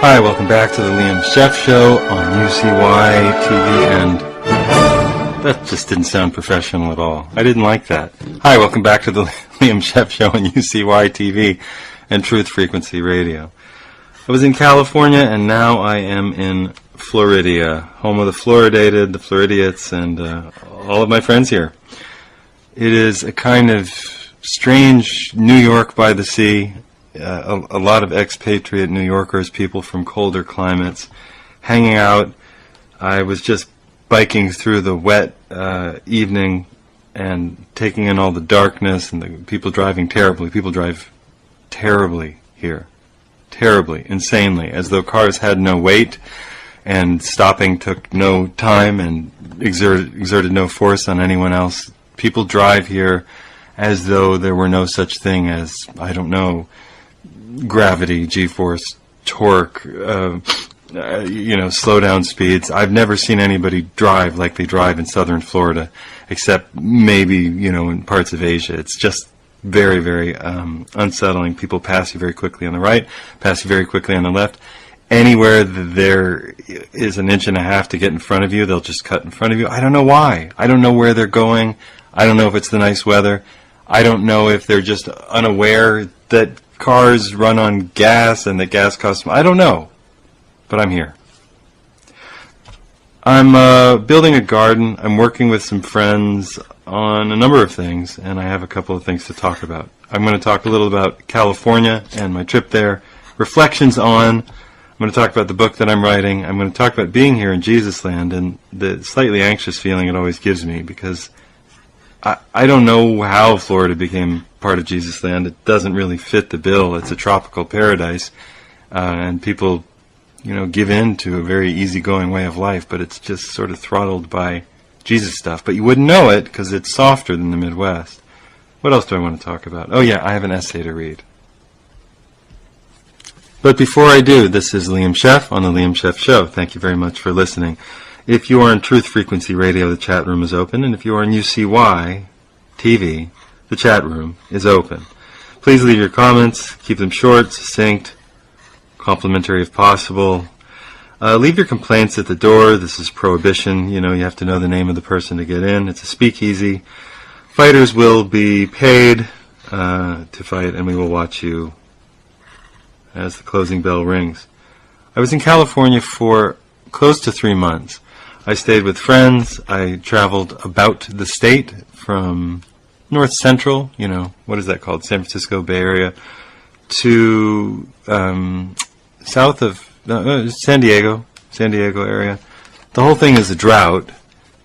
Hi, welcome back to the Liam Scheff Show on UCY TV, and that just didn't sound professional at all. I didn't like that. Hi, welcome back to the Liam Scheff Show on UCY TV and Truth Frequency Radio. I was in California, and now I am in Floridia, home of the Floridated, the Floridiates, and all of my friends here. It is a kind of strange New York by the sea. A lot of expatriate New Yorkers, people from colder climates, hanging out. I was just biking through the wet evening and taking in all the darkness and the people driving terribly. People drive terribly here. Terribly, insanely, as though cars had no weight and stopping took no time and exerted no force on anyone else. People drive here as though there were no such thing as, I don't know, gravity, g-force, torque, slow down speeds. I've never seen anybody drive like they drive in southern Florida, except maybe, in parts of Asia. It's just very, very unsettling. People pass you very quickly on the right, pass you very quickly on the left. Anywhere there is an inch and a half to get in front of you, they'll just cut in front of you. I don't know why. I don't know where they're going. I don't know if it's the nice weather. I don't know if they're just unaware that cars run on gas and that gas costs. I don't know, but I'm here. I'm building a garden. I'm working with some friends on a number of things, and I have a couple of things to talk about. I'm going to talk a little about California and my trip there, reflections on. I'm going to talk about the book that I'm writing. I'm going to talk about being here in Jesus Land and the slightly anxious feeling it always gives me, because I don't know how Florida became part of Jesus Land. It doesn't really fit the bill. It's a tropical paradise, and people, give in to a very easygoing way of life, but it's just sort of throttled by Jesus stuff. But you wouldn't know it because it's softer than the Midwest. What else do I want to talk about? Oh yeah, I have an essay to read. But before I do, this is Liam Scheff on the Liam Scheff Show. Thank you very much for listening. If you are in Truth Frequency Radio, the chat room is open, and if you are in UCY TV, the chat room is open. Please leave your comments, keep them short, succinct, complimentary if possible. Leave your complaints at the door. This is prohibition. You have to know the name of the person to get in. It's a speakeasy. Fighters will be paid to fight, and we will watch you as the closing bell rings. I was in California for close to 3 months. I stayed with friends. I traveled about the state from North Central, what is that called? San Francisco Bay Area, to south of San Diego area. The whole thing is a drought,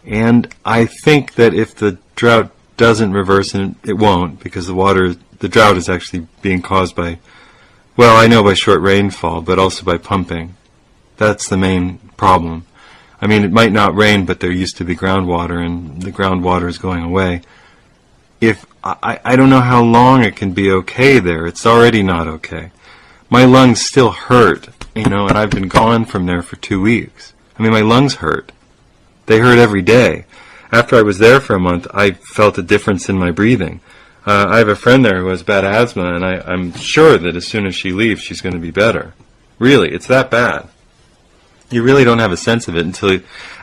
and I think that if the drought doesn't reverse, and it won't, because the drought is actually being caused by, I know by short rainfall, but also by pumping. That's the main problem. I mean, it might not rain, but there used to be groundwater, and the groundwater is going away. I don't know how long it can be okay there. It's already not okay. My lungs still hurt, and I've been gone from there for 2 weeks. I mean, my lungs hurt. They hurt every day. After I was there for a month, I felt a difference in my breathing. I have a friend there who has bad asthma, and I'm sure that as soon as she leaves, she's going to be better. Really, it's that bad. You really don't have a sense of it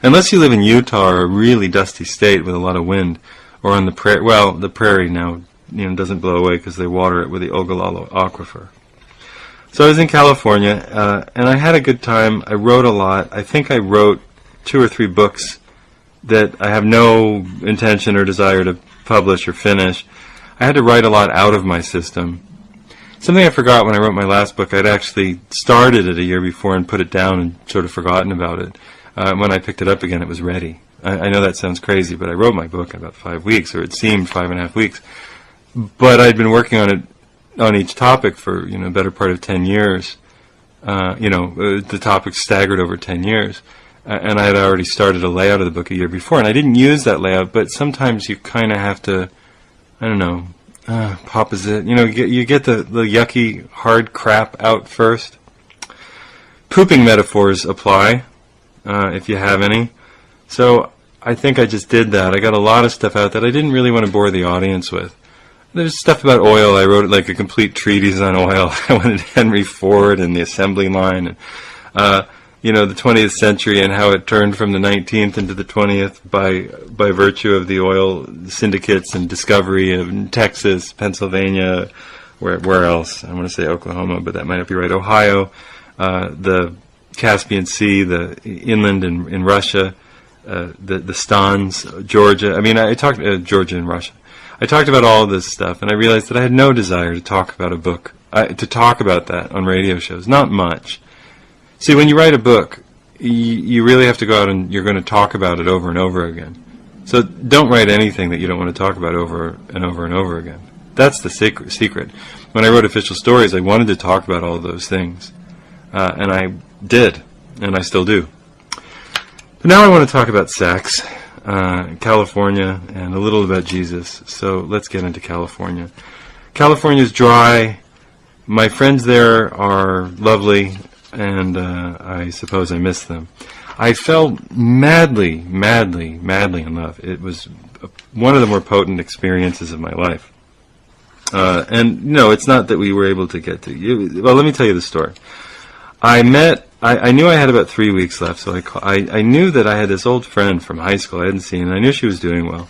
unless you live in Utah or a really dusty state with a lot of wind, or on the prairie. Well, the prairie now, doesn't blow away because they water it with the Ogallala Aquifer. So I was in California, and I had a good time. I wrote a lot. I think I wrote 2 or 3 books that I have no intention or desire to publish or finish. I had to write a lot out of my system. Something I forgot when I wrote my last book, I'd actually started it a year before and put it down and sort of forgotten about it. When I picked it up again, it was ready. I know that sounds crazy, but I wrote my book in about 5 weeks, or it seemed 5.5 weeks. But I'd been working on it, on each topic for, better part of 10 years. The topics staggered over 10 years. And I had already started a layout of the book a year before, and I didn't use that layout, but sometimes you kind of have to, composite. You get the yucky, hard crap out first. Pooping metaphors apply, if you have any. So I think I just did that. I got a lot of stuff out that I didn't really want to bore the audience with. There's stuff about oil. I wrote like a complete treatise on oil. I went to Henry Ford and the assembly line, and the 20th century and how it turned from the 19th into the 20th by virtue of the oil syndicates and discovery in Texas, Pennsylvania, where else? I want to say Oklahoma, but that might not be right. Ohio, the Caspian Sea, the inland in Russia, the Stans, Georgia. I mean, I talked Georgia and Russia. I talked about all of this stuff, and I realized that I had no desire to talk about a book, to talk about that on radio shows. Not much. See, when you write a book, you really have to go out and you're going to talk about it over and over again. So don't write anything that you don't want to talk about over and over and over again. That's the secret. When I wrote Official Stories, I wanted to talk about all of those things. And I did, and I still do. But now I want to talk about sex, California, and a little about Jesus. So let's get into California. California's dry. My friends there are lovely, and I suppose I miss them. I fell madly in love. It was one of the more potent experiences of my life. And no, it's not that we were able to get to. Well, let me tell you the story. I knew I had about 3 weeks left, so I knew that I had this old friend from high school I hadn't seen, and I knew she was doing well.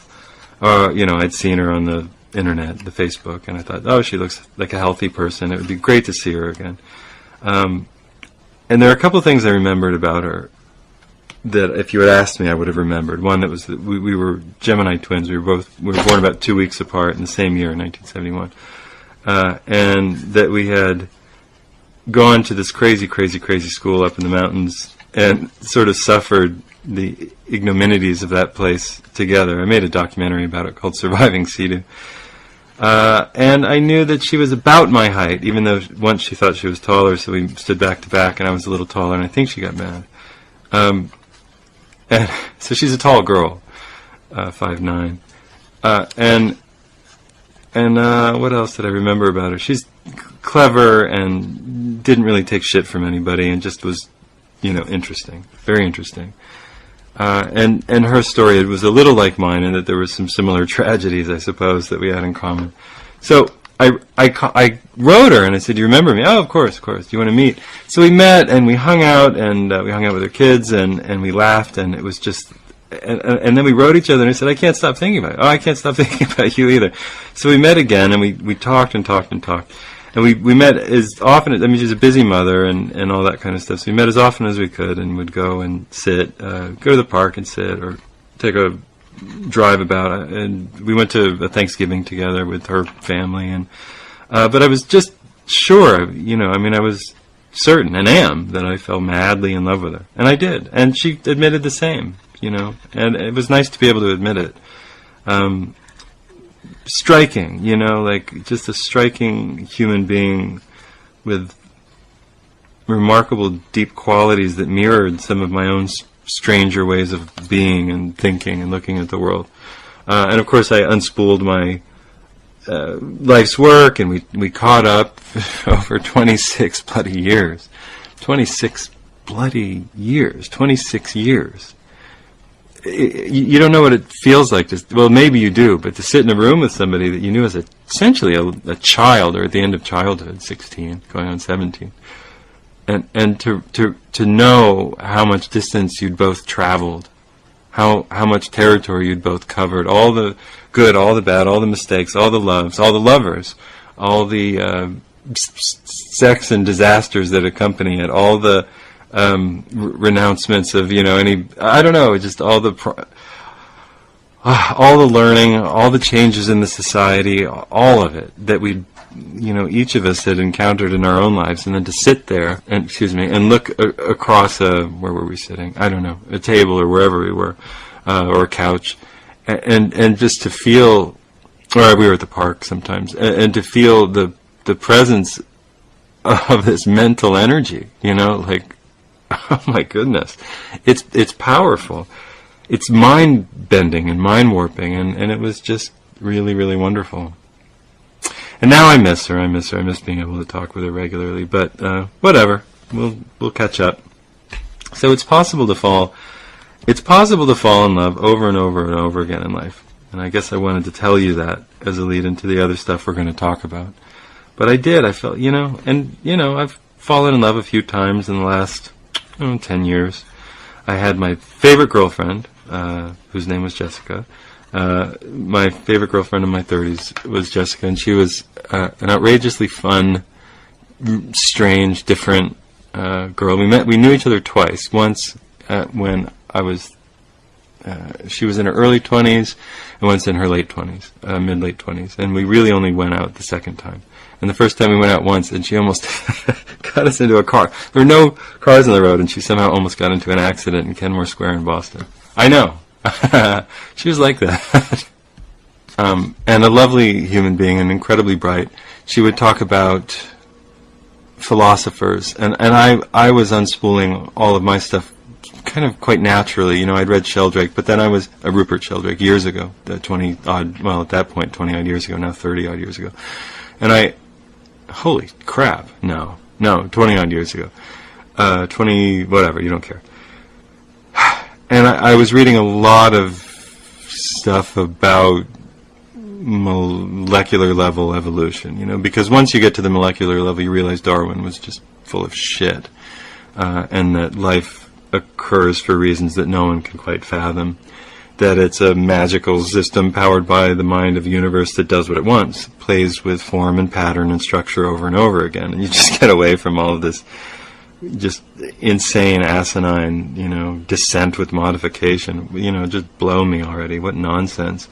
I'd seen her on the internet, the Facebook, and I thought, oh, she looks like a healthy person. It would be great to see her again. And there are a couple of things I remembered about her that if you had asked me, I would have remembered. One, that was that we were Gemini twins. We were born about 2 weeks apart in the same year, 1971. And that we had gone to this crazy school up in the mountains and sort of suffered the ignominities of that place together. I made a documentary about it called Surviving Sea-Doo. And I knew that she was about my height, even though once she thought she was taller, so we stood back to back, and I was a little taller, and I think she got mad. And so she's a tall girl, 5'9". And what else did I remember about her? She's clever and didn't really take shit from anybody, and just was, interesting, very interesting. And her story, it was a little like mine in that there were some similar tragedies, I suppose, that we had in common. So I wrote her and I said, "Do you remember me?" "Oh, of course. Do you want to meet?" So we met and we hung out, and we hung out with her kids, and we laughed, and it was just, and then we wrote each other, and I said, "I can't stop thinking about it." "Oh, I can't stop thinking about you either." So we met again, and we talked and talked and talked. And we met as often, she's a busy mother and all that kind of stuff, so we met as often as we could and would go and sit, go to the park and sit, or take a drive about. And we went to a Thanksgiving together with her family. And but I was just sure, I was certain, and am, that I fell madly in love with her. And I did. And she admitted the same, and it was nice to be able to admit it. Striking, like just a striking human being with remarkable deep qualities that mirrored some of my own stranger ways of being and thinking and looking at the world. And of course I unspooled my life's work, and we caught up over 26 bloody years. 26 years. You don't know what it feels like to, well, maybe you do, but to sit in a room with somebody that you knew as essentially a child, or at the end of childhood, 16, going on 17, and to know how much distance you'd both traveled, how much territory you'd both covered, all the good, all the bad, all the mistakes, all the loves, all the lovers, all the sex and disasters that accompany it, all the renouncements of just all the learning, all the changes in the society, all of it that we each of us had encountered in our own lives, and then to sit there and look across where were we sitting? I don't know, a table or wherever we were, or a couch, and just to feel, or we were at the park sometimes, and to feel the presence of this mental energy, like, oh my goodness, it's powerful. It's mind-bending and mind-warping, and it was just really, really wonderful. And now I miss her. I miss being able to talk with her regularly, but whatever. We'll catch up. So it's possible to fall in love over and over and over again in life. And I guess I wanted to tell you that as a lead into the other stuff we're going to talk about. But I did. I felt, I've fallen in love a few times in the last 10 years. I had my favorite girlfriend, whose name was Jessica. My favorite girlfriend in my 30s was Jessica, and she was an outrageously fun, strange, different girl. We knew each other twice. Once when she was in her early 20s, and once in her late 20s, mid-late 20s. And we really only went out the second time. And the first time we went out once, and she almost got us into a car. There were no cars on the road, and she somehow almost got into an accident in Kenmore Square in Boston. I know. She was like that. And a lovely human being, and incredibly bright. She would talk about philosophers, and I was unspooling all of my stuff kind of quite naturally. I'd read Sheldrake, but then I was a Rupert Sheldrake years ago, at that point, 20-odd years ago, now 30-odd years ago. And holy crap, no, 20-odd years ago. 20, whatever, you don't care. And I was reading a lot of stuff about molecular level evolution, because once you get to the molecular level, you realize Darwin was just full of shit, and that life occurs for reasons that no one can quite fathom, that it's a magical system powered by the mind of the universe that does what it wants, plays with form and pattern and structure over and over again, and you just get away from all of this just insane, asinine, dissent with modification, just blow me already, what nonsense.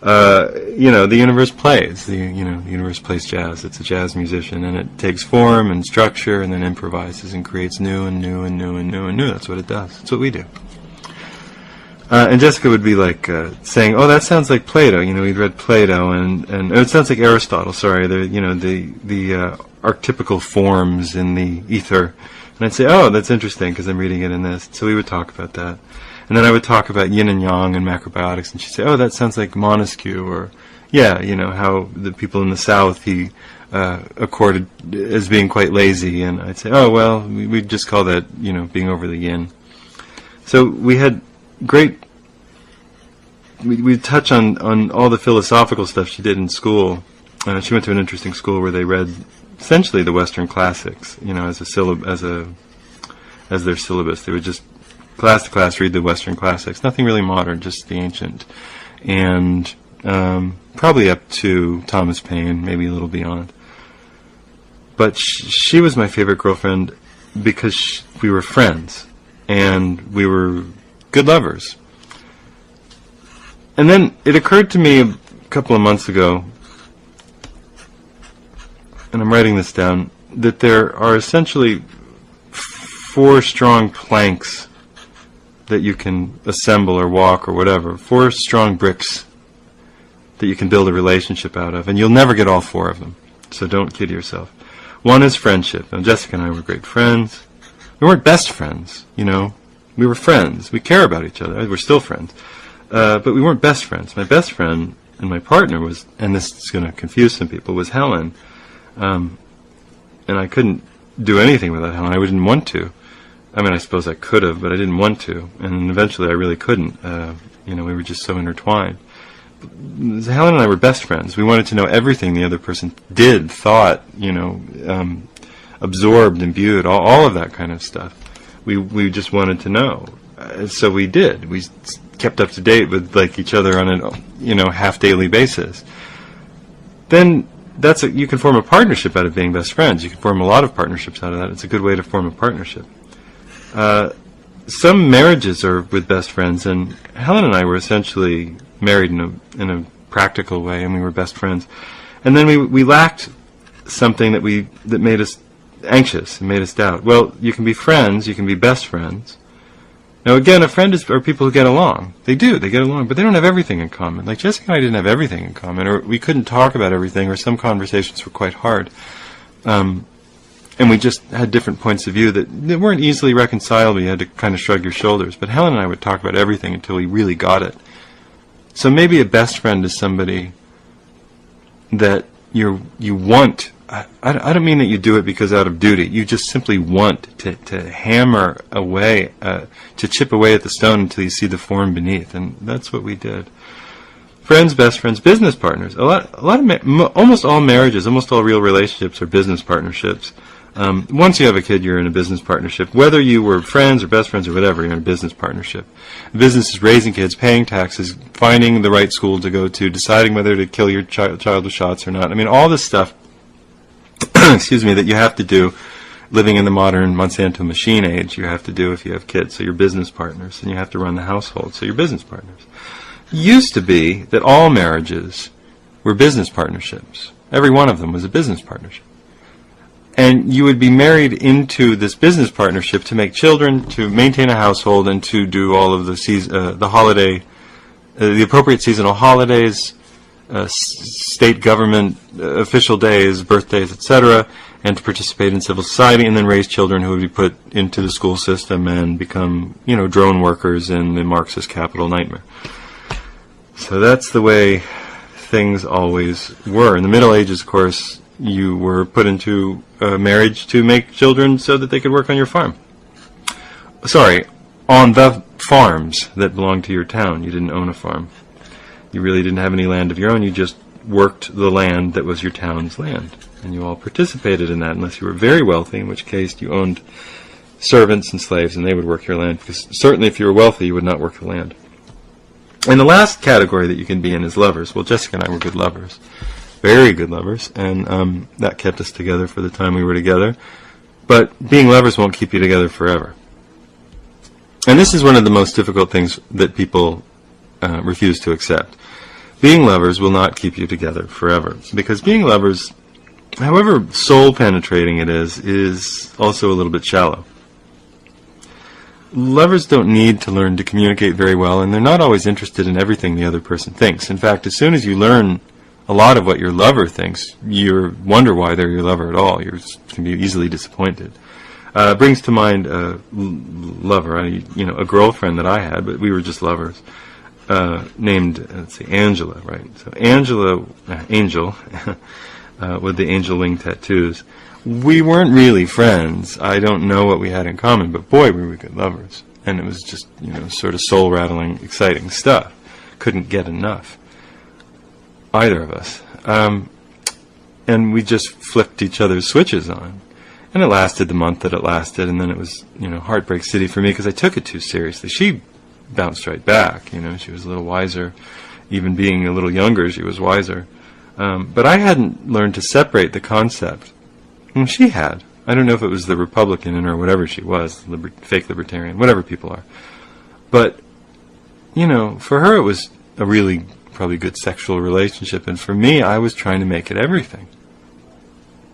The universe plays. The universe plays jazz. It's a jazz musician, and it takes form and structure, and then improvises and creates new and new and new and new and new. That's what it does. That's what we do. And Jessica would be like saying, "Oh, that sounds like Plato." We'd read Plato, and it sounds like Aristotle. Sorry, the archetypical forms in the ether. And I'd say, "Oh, that's interesting because I'm reading it in this." So we would talk about that. And then I would talk about yin and yang and macrobiotics, and she'd say, "Oh, that sounds like Montesquieu," or, "Yeah, how the people in the South he accorded as being quite lazy." And I'd say, "Oh, well, we'd just call that, being over the yin." So we had great. We'd touch on all the philosophical stuff she did in school. She went to an interesting school where they read essentially the Western classics, as their syllabus. They would just class to class read the Western classics, nothing really modern, just the ancient, and probably up to Thomas Paine, maybe a little beyond. But she was my favorite girlfriend because we were friends, and we were good lovers. And then it occurred to me a couple of months ago, and I'm writing this down, that there are essentially 4 strong planks that you can assemble or walk or whatever, 4 strong bricks that you can build a relationship out of, and you'll never get all 4 of them, so don't kid yourself. One is friendship. Now, Jessica and I were great friends. We weren't best friends, we were friends. We care about each other. We're still friends, but we weren't best friends. My best friend and my partner was, and this is going to confuse some people, was Helen, and I couldn't do anything without Helen. I didn't want to. I mean, I suppose I could have, but I didn't want to. And eventually I really couldn't. We were just so intertwined. Helen and I were best friends. We wanted to know everything the other person did, thought, absorbed, imbued, all of that kind of stuff. We just wanted to know. So we did. We kept up to date with each other on a half-daily basis. Then you can form a partnership out of being best friends. You can form a lot of partnerships out of that. It's a good way to form a partnership. Some marriages are with best friends, and Helen and I were essentially married in a practical way, and we were best friends. And then we lacked something that made us anxious and made us doubt. Well, you can be friends, you can be best friends. Now, again, a friend are people who get along. They get along, but they don't have everything in common. Like Jessica and I didn't have everything in common, or we couldn't talk about everything, or some conversations were quite hard. And we just had different points of view that weren't easily reconcilable. You had to kind of shrug your shoulders. But Helen and I would talk about everything until we really got it. So maybe a best friend is somebody that you want. I don't mean that you do it because out of duty. You just simply want to hammer away, to chip away at the stone until you see the form beneath. And that's what we did. Friends, best friends, business partners. Almost all marriages, almost all real relationships are business partnerships. Once you have a kid, you're in a business partnership. Whether you were friends or best friends or whatever, you're in a business partnership. The business is raising kids, paying taxes, finding the right school to go to, deciding whether to kill your child with shots or not. I mean, all this stuff, excuse me, that you have to do living in the modern Monsanto machine age, you have to do if you have kids. So you're business partners, and you have to run the household. So you're business partners. It used to be that all marriages were business partnerships. Every one of them was a business partnership. And you would be married into this business partnership to make children, to maintain a household, and to do all of the appropriate seasonal holidays, state government official days, birthdays, etc., and to participate in civil society, and then raise children who would be put into the school system and become, drone workers in the Marxist capital nightmare. So that's the way things always were. In the Middle Ages, of course, you were put into marriage to make children so that they could work on your farm. Sorry, on the farms that belonged to your town. You didn't own a farm. You really didn't have any land of your own. You just worked the land that was your town's land. And you all participated in that unless you were very wealthy, in which case you owned servants and slaves and they would work your land. Because certainly if you were wealthy, you would not work the land. And the last category that you can be in is lovers. Well, Jessica and I were good lovers. Very good lovers, and that kept us together for the time we were together. But being lovers won't keep you together forever. And this is one of the most difficult things that people refuse to accept. Being lovers will not keep you together forever. Because being lovers, however soul-penetrating it is also a little bit shallow. Lovers don't need to learn to communicate very well, and they're not always interested in everything the other person thinks. In fact, as soon as you learn a lot of what your lover thinks, you wonder why they're your lover at all. You can be easily disappointed. Brings to mind a lover, a girlfriend that I had, but we were just lovers, named, Angela, right? So Angel, with the angel wing tattoos. We weren't really friends. I don't know what we had in common, but boy, we were good lovers. And it was just, sort of soul-rattling, exciting stuff. Couldn't get enough. Either of us. And we just flipped each other's switches on. And it lasted the month that it lasted, and then it was, heartbreak city for me because I took it too seriously. She bounced right back, she was a little wiser. Even being a little younger, she was wiser. But I hadn't learned to separate the concept. And she had. I don't know if it was the Republican in her or whatever she was, fake libertarian, whatever people are. But, for her it was a really probably good sexual relationship, and for me, I was trying to make it everything.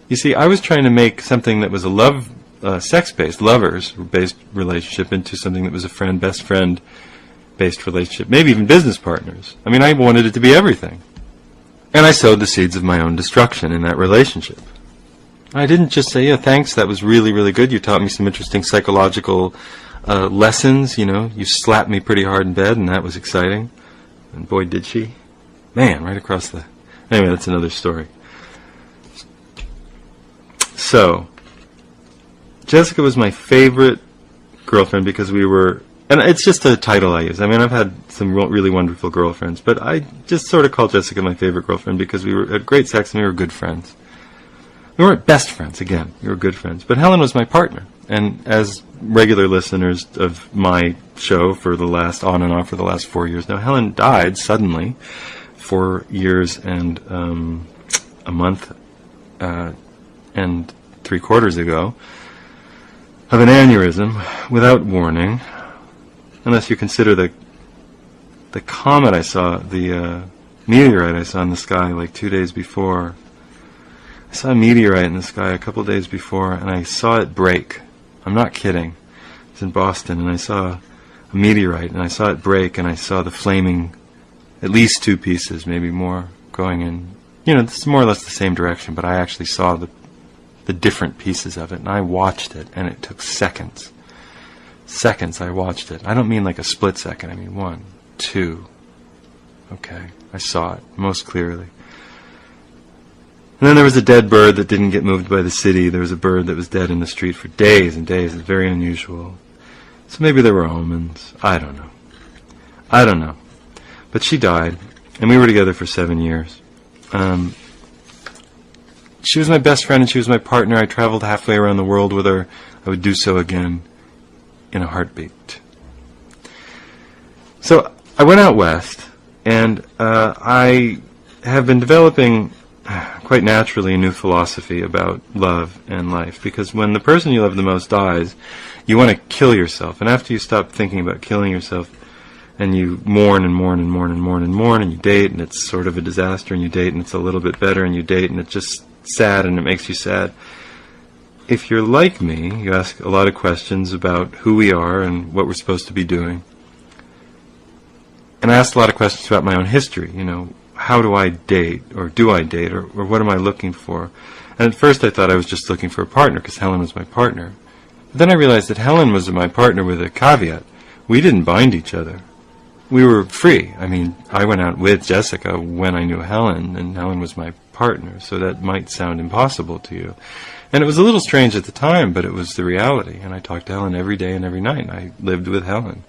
You see, I was trying to make something that was a sex-based, lovers-based relationship into something that was a friend, best friend-based relationship, maybe even business partners. I mean, I wanted it to be everything. And I sowed the seeds of my own destruction in that relationship. I didn't just say, yeah, thanks, that was really, really good. You taught me some interesting psychological lessons, You slapped me pretty hard in bed, and that was exciting. And boy, did she. Man, right across the... Anyway, that's another story. So, Jessica was my favorite girlfriend because we were... And it's just a title I use. I mean, I've had some really wonderful girlfriends, but I just sort of call Jessica my favorite girlfriend because we had great sex and we were good friends. We weren't best friends, again. We were good friends. But Helen was my partner. And as regular listeners of my show for the last, on and off for the last 4 years now, Helen died suddenly 4 years and a month and 3/4 ago of an aneurysm without warning, unless you consider the comet I saw, the meteorite I saw in the sky like 2 days before. I saw a meteorite in the sky a couple days before, and I saw it break. I'm not kidding. It's in Boston, and I saw a meteorite, and I saw it break, and I saw the flaming, at least 2 pieces, maybe more, going in. It's more or less the same direction, but I actually saw the different pieces of it, and I watched it, and it took seconds. Seconds I watched it. I don't mean like a split second. I mean 1, 2. Okay, I saw it most clearly. And then there was a dead bird that didn't get moved by the city. There was a bird that was dead in the street for days and days. It's very unusual. So maybe there were omens. I don't know. But she died. And we were together for 7 years. She was my best friend and she was my partner. I traveled halfway around the world with her. I would do so again in a heartbeat. So I went out west, and I have been developing quite naturally a new philosophy about love and life, because when the person you love the most dies, you want to kill yourself. And after you stop thinking about killing yourself, and you mourn and mourn and mourn and mourn and mourn, and you date, and it's sort of a disaster, and you date, and it's a little bit better, and you date, and it's just sad, and it makes you sad. If you're like me, you ask a lot of questions about who we are and what we're supposed to be doing. And I asked a lot of questions about my own history. You know, how do I date, or do I date, or what am I looking for? And at first I thought I was just looking for a partner, because Helen was my partner. But then I realized that Helen was my partner with a caveat. We didn't bind each other. We were free. I mean, I went out with Jessica when I knew Helen, and Helen was my partner, so that might sound impossible to you. And it was a little strange at the time, but it was the reality. And I talked to Helen every day and every night, and I lived with Helen.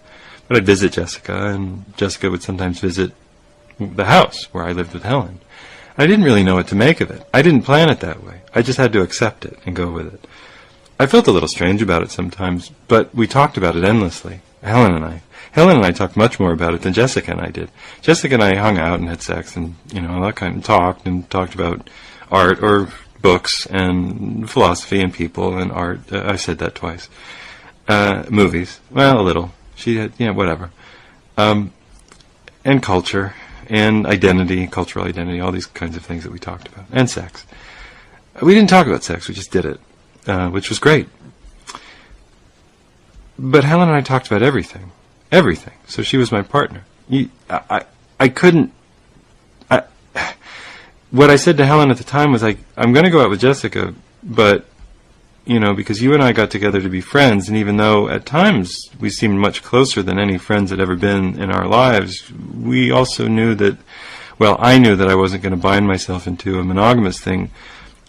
But I'd visit Jessica, and Jessica would sometimes visit the house where I lived with Helen. I didn't really know what to make of it. I didn't plan it that way. I just had to accept it and go with it. I felt a little strange about it sometimes, but we talked about it endlessly, Helen and I. Helen and I talked much more about it than Jessica and I did. Jessica and I hung out and had sex and, all that kind of talked about art or books and philosophy and people and art. I said that twice. Movies. Well, a little. She had, whatever. And culture and identity, cultural identity, all these kinds of things that we talked about. And sex. We didn't talk about sex, we just did it, which was great. But Helen and I talked about everything. Everything. So she was my partner. I couldn't... what I said to Helen at the time was, I'm going to go out with Jessica, but, because you and I got together to be friends, and even though at times we seemed much closer than any friends had ever been in our lives, we also knew that, I knew that I wasn't going to bind myself into a monogamous thing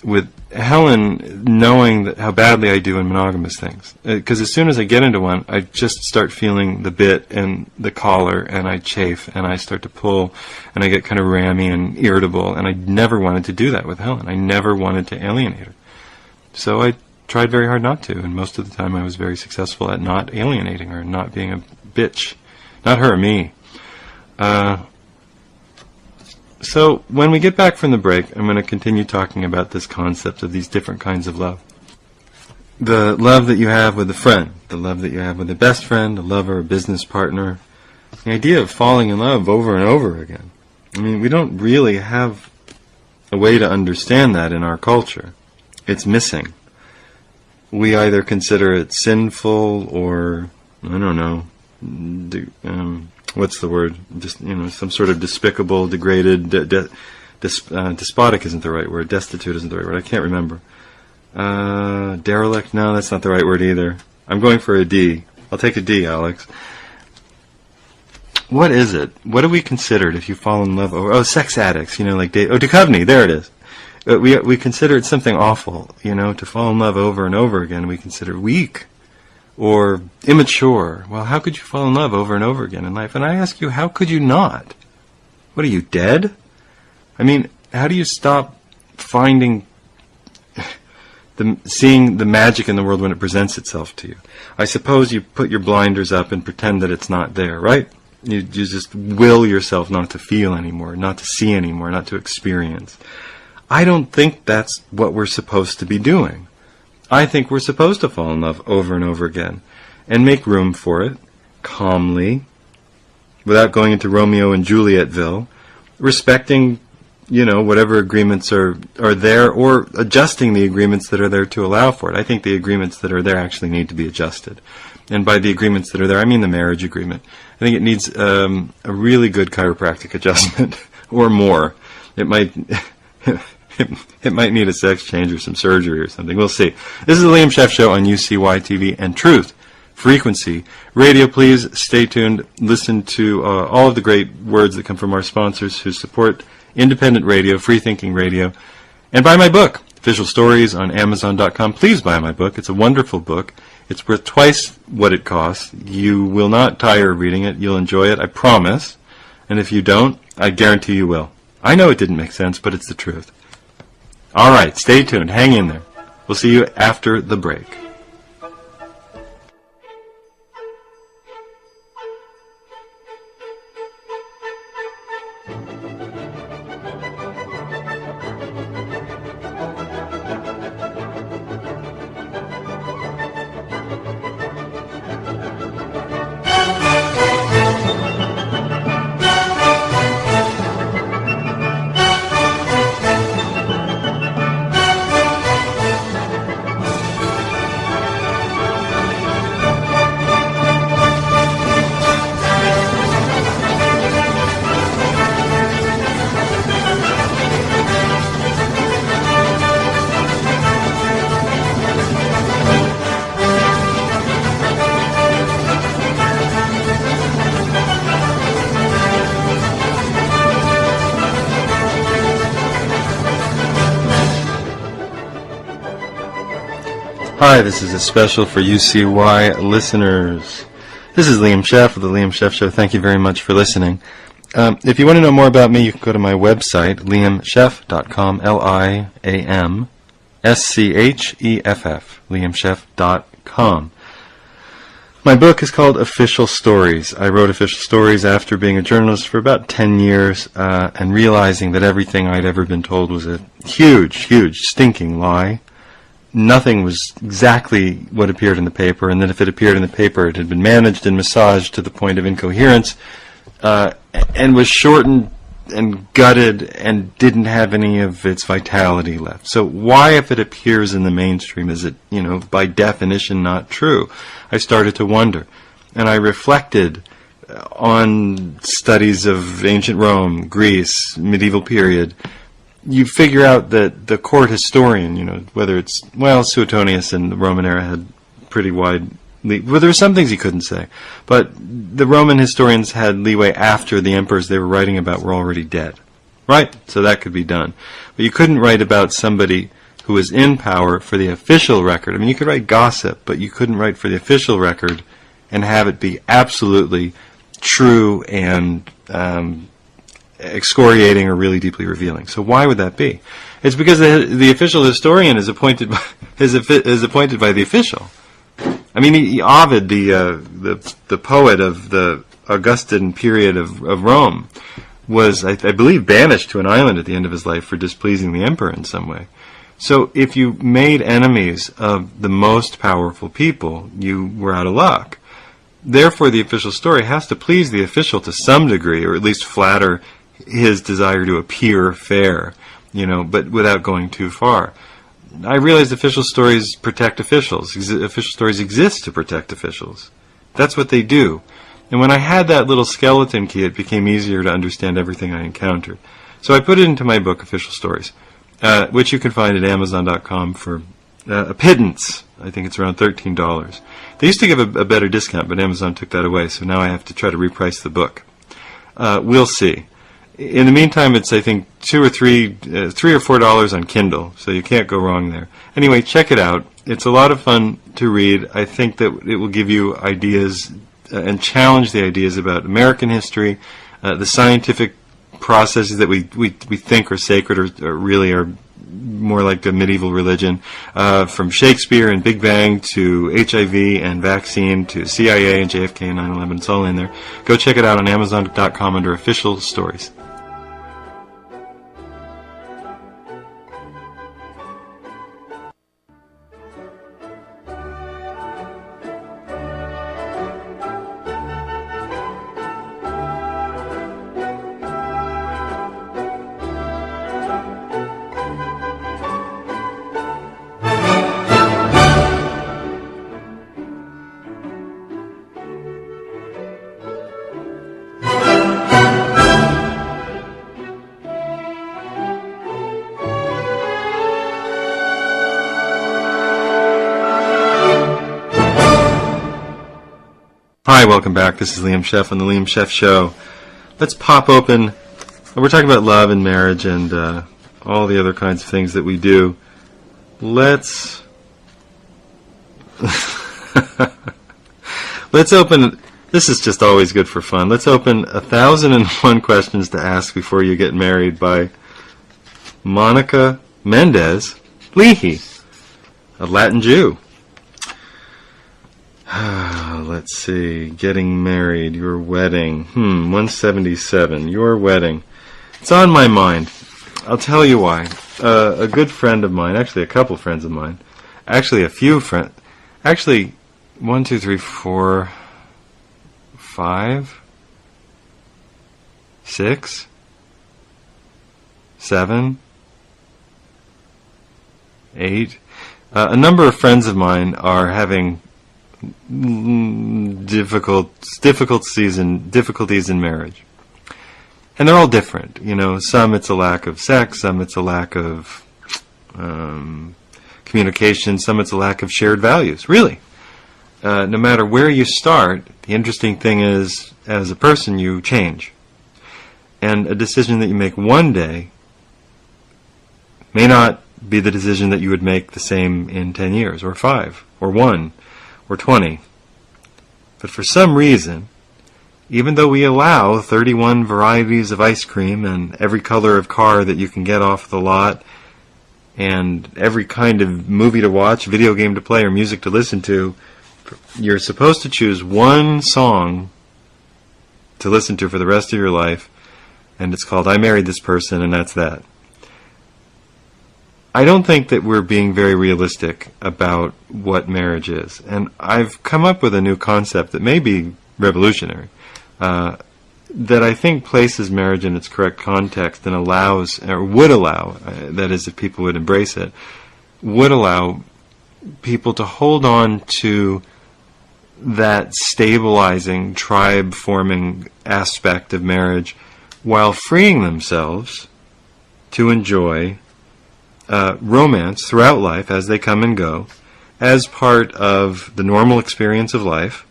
with Helen, knowing how badly I do in monogamous things. Because as soon as I get into one, I just start feeling the bit and the collar, and I chafe, and I start to pull, and I get kind of rammy and irritable, and I never wanted to do that with Helen. I never wanted to alienate her. So I tried very hard not to, and most of the time I was very successful at not alienating her, and not being a bitch. Not her, me. So when we get back from the break, I'm going to continue talking about this concept of these different kinds of love. The love that you have with a friend, the love that you have with a best friend, a lover, a business partner, the idea of falling in love over and over again. I mean, we don't really have a way to understand that in our culture. It's missing. We either consider it sinful or, I don't know, what's the word? Just, some sort of despicable, degraded, despotic isn't the right word. Destitute isn't the right word. I can't remember. Derelict? No, that's not the right word either. I'm going for a D. I'll take a D, Alex. What is it? What do we consider it if you fall in love over? Oh, sex addicts, like Duchovny, there it is. We consider it something awful, to fall in love over and over again. We consider weak. Or immature. Well, how could you fall in love over and over again in life? And I ask you, how could you not? What are you, dead? I mean, how do you stop finding, seeing the magic in the world when it presents itself to you? I suppose you put your blinders up and pretend that it's not there, right? You just will yourself not to feel anymore, not to see anymore, not to experience. I don't think that's what we're supposed to be doing. I think we're supposed to fall in love over and over again and make room for it, calmly, without going into Romeo and Julietville, respecting, whatever agreements are there, or adjusting the agreements that are there to allow for it. I think the agreements that are there actually need to be adjusted. And by the agreements that are there, I mean the marriage agreement. I think it needs a really good chiropractic adjustment, or more. It might... It might need a sex change or some surgery or something. We'll see. This is the Liam Scheff Show on UCY TV and Truth Frequency Radio. Please stay tuned. Listen to all of the great words that come from our sponsors who support independent radio, free-thinking radio. And buy my book, Visual Stories, on Amazon.com. Please buy my book. It's a wonderful book. It's worth twice what it costs. You will not tire of reading it. You'll enjoy it, I promise. And if you don't, I guarantee you will. I know it didn't make sense, but it's the truth. All right, stay tuned. Hang in there. We'll see you after the break. Hi, this is a special for UCY listeners. This is Liam Scheff of the Liam Scheff Show. Thank you very much for listening. If you want to know more about me, you can go to my website, liamscheff.com, LIAMSCHEFF, liamscheff.com. My book is called Official Stories. I wrote Official Stories after being a journalist for about 10 years and realizing that everything I'd ever been told was a huge, huge, stinking lie. Nothing was exactly what appeared in the paper, and that if it appeared in the paper, it had been managed and massaged to the point of incoherence, and was shortened and gutted and didn't have any of its vitality left. So why, if it appears in the mainstream, is it, by definition not true? I started to wonder, and I reflected on studies of ancient Rome, Greece, medieval period. You figure out that the court historian, whether it's, Suetonius in the Roman era had pretty wide well, there were some things he couldn't say, but the Roman historians had leeway after the emperors they were writing about were already dead. Right? So that could be done. But you couldn't write about somebody who was in power for the official record. I mean, you could write gossip, but you couldn't write for the official record and have it be absolutely true and excoriating or really deeply revealing. So why would that be? It's because the official historian is appointed by, is appointed by the official. I mean, Ovid, the poet of the Augustan period of Rome, was, I believe, banished to an island at the end of his life for displeasing the emperor in some way. So if you made enemies of the most powerful people, you were out of luck. Therefore, the official story has to please the official to some degree, or at least flatter his desire to appear fair, but without going too far. I realize official stories protect officials. Official stories exist to protect officials. That's what they do. And when I had that little skeleton key, it became easier to understand everything I encountered. So I put it into my book, Official Stories, which you can find at Amazon.com for a pittance. I think it's around $13. They used to give a better discount, but Amazon took that away, so now I have to try to reprice the book. We'll see. In the meantime, it's, I think, $3 or $4 on Kindle, so you can't go wrong there. Anyway, check it out. It's a lot of fun to read. I think that it will give you ideas and challenge the ideas about American history, the scientific processes that we think are sacred or really are more like a medieval religion, from Shakespeare and Big Bang to HIV and vaccine to CIA and JFK and 9/11. It's all in there. Go check it out on Amazon.com under Official Stories. Hi, welcome back. This is Liam Scheff on the Liam Scheff Show. Let's pop open. We're talking about love and marriage and all the other kinds of things that we do. Let's open This is just always good for fun. Let's open 1,001 Questions to Ask Before You Get Married by Monica Mendez Leahy, a Latin Jew. Let's see. Getting married. Your wedding. 177. Your wedding. It's on my mind. I'll tell you why. A good friend of mine, actually a couple friends of mine, actually a few friends, actually 1, 2, 3, 4, 5, 6, 7, 8. A number of friends of mine are having difficulties in marriage. And they're all different. You know, some it's a lack of sex, some it's a lack of communication, some it's a lack of shared values. Really. No matter where you start, the interesting thing is, as a person, you change. And a decision that you make one day may not be the decision that you would make the same in 10 years, or 5, or 1, or 20. But for some reason, even though we allow 31 varieties of ice cream and every color of car that you can get off the lot and every kind of movie to watch, video game to play, or music to listen to, you're supposed to choose one song to listen to for the rest of your life, and it's called I Married This Person, and that's that. I don't think that we're being very realistic about what marriage is. And I've come up with a new concept that may be revolutionary, that I think places marriage in its correct context and allows, or would allow, that is if people would embrace it, would allow people to hold on to that stabilizing, tribe-forming aspect of marriage while freeing themselves to enjoy romance throughout life as they come and go, as part of the normal experience of life,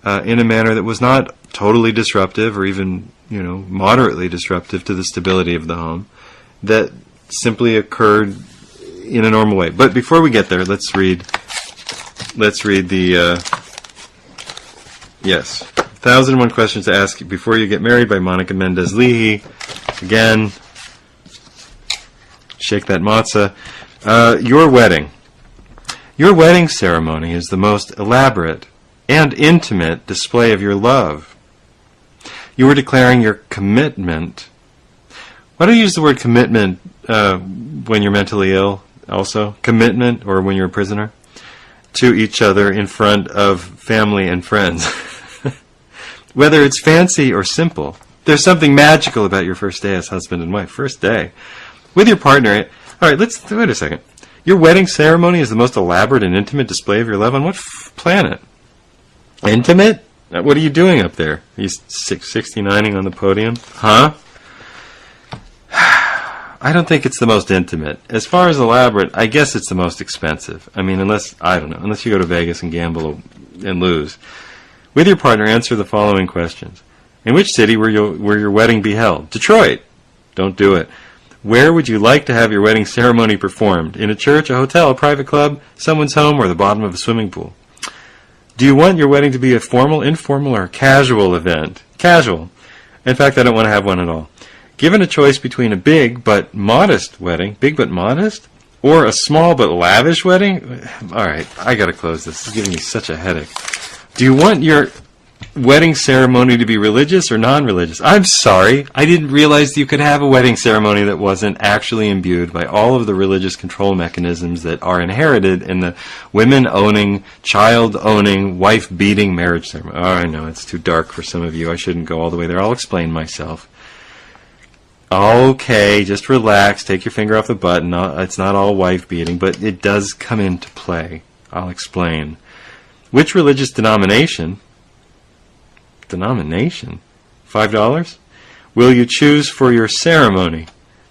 in a manner that was not totally disruptive or even, moderately disruptive to the stability of the home, that simply occurred in a normal way. But before we get there, let's read the 1,001 Questions to Ask Before You Get Married by Monica Mendez Leahy. Again, shake that matzah. Your wedding. Your wedding ceremony is the most elaborate and intimate display of your love. You are declaring your commitment. Why do you use the word commitment when you're mentally ill also? Commitment, or when you're a prisoner? To each other in front of family and friends. Whether it's fancy or simple, there's something magical about your first day as husband and wife. First day. With your partner. All right, let's wait a second. Your wedding ceremony is the most elaborate and intimate display of your love on what planet? Intimate? What are you doing up there? Are you 69ing on the podium? Huh? I don't think it's the most intimate. As far as elaborate, I guess it's the most expensive. I mean, unless you go to Vegas and gamble and lose. With your partner, answer the following questions. In which city will your wedding be held? Detroit. Don't do it. Where would you like to have your wedding ceremony performed? In a church, a hotel, a private club, someone's home, or the bottom of a swimming pool? Do you want your wedding to be a formal, informal, or casual event? Casual. In fact, I don't want to have one at all. Given a choice between a big but modest wedding, big but modest, or a small but lavish wedding, all right, I got to close this. This is giving me such a headache. Do you want your wedding ceremony to be religious or non-religious? I'm sorry, I didn't realize you could have a wedding ceremony that wasn't actually imbued by all of the religious control mechanisms that are inherited in the women-owning, child-owning, wife-beating marriage ceremony. Oh, I know, it's too dark for some of you. I shouldn't go all the way there. I'll explain myself. Okay, just relax. Take your finger off the button. It's not all wife-beating, but it does come into play. I'll explain. Which religious denomination? $5? Will you choose for your ceremony?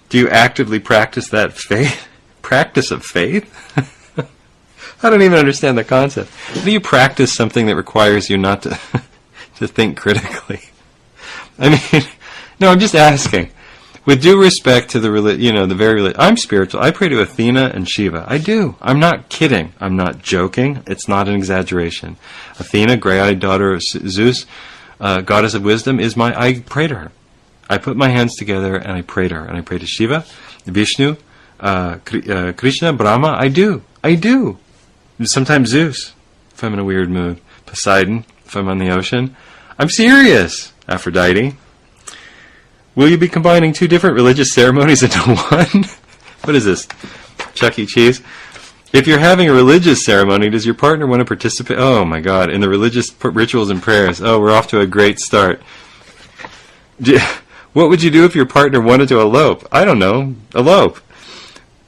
Do you actively practice that faith? Practice of faith? I don't even understand the concept. How do you practice something that requires you not to think critically? I mean, no, I'm just asking. With due respect to the I'm spiritual. I pray to Athena and Shiva. I do. I'm not kidding. I'm not joking. It's not an exaggeration. Athena, gray-eyed daughter of Zeus, goddess of wisdom, I pray to her. I put my hands together and I pray to her. And I pray to Shiva, Vishnu, Krishna, Brahma. I do. Sometimes Zeus, if I'm in a weird mood. Poseidon, if I'm on the ocean. I'm serious. Aphrodite. Will you be combining two different religious ceremonies into one? What is this? Chuck E. Cheese? If you're having a religious ceremony, does your partner want to participate? Oh my God, in the religious rituals and prayers. Oh, we're off to a great start. What would you do if your partner wanted to elope? I don't know. Elope.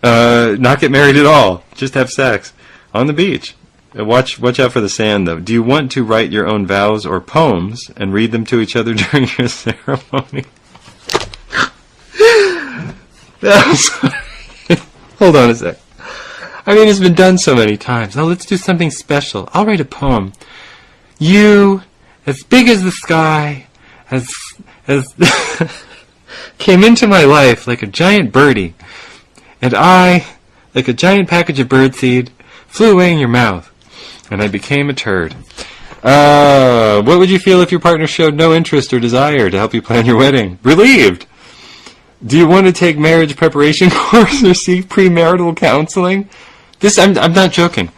Not get married at all. Just have sex. On the beach. Watch out for the sand, though. Do you want to write your own vows or poems and read them to each other during your ceremony? Hold on a sec. I mean, it's been done so many times. Now let's do something special. I'll write a poem. You, as big as the sky, as came into my life like a giant birdie, and I, like a giant package of birdseed, flew away in your mouth, and I became a turd. What would you feel if your partner showed no interest or desire to help you plan your wedding? Relieved. Do you want to take marriage preparation course or seek premarital counseling? I'm not joking.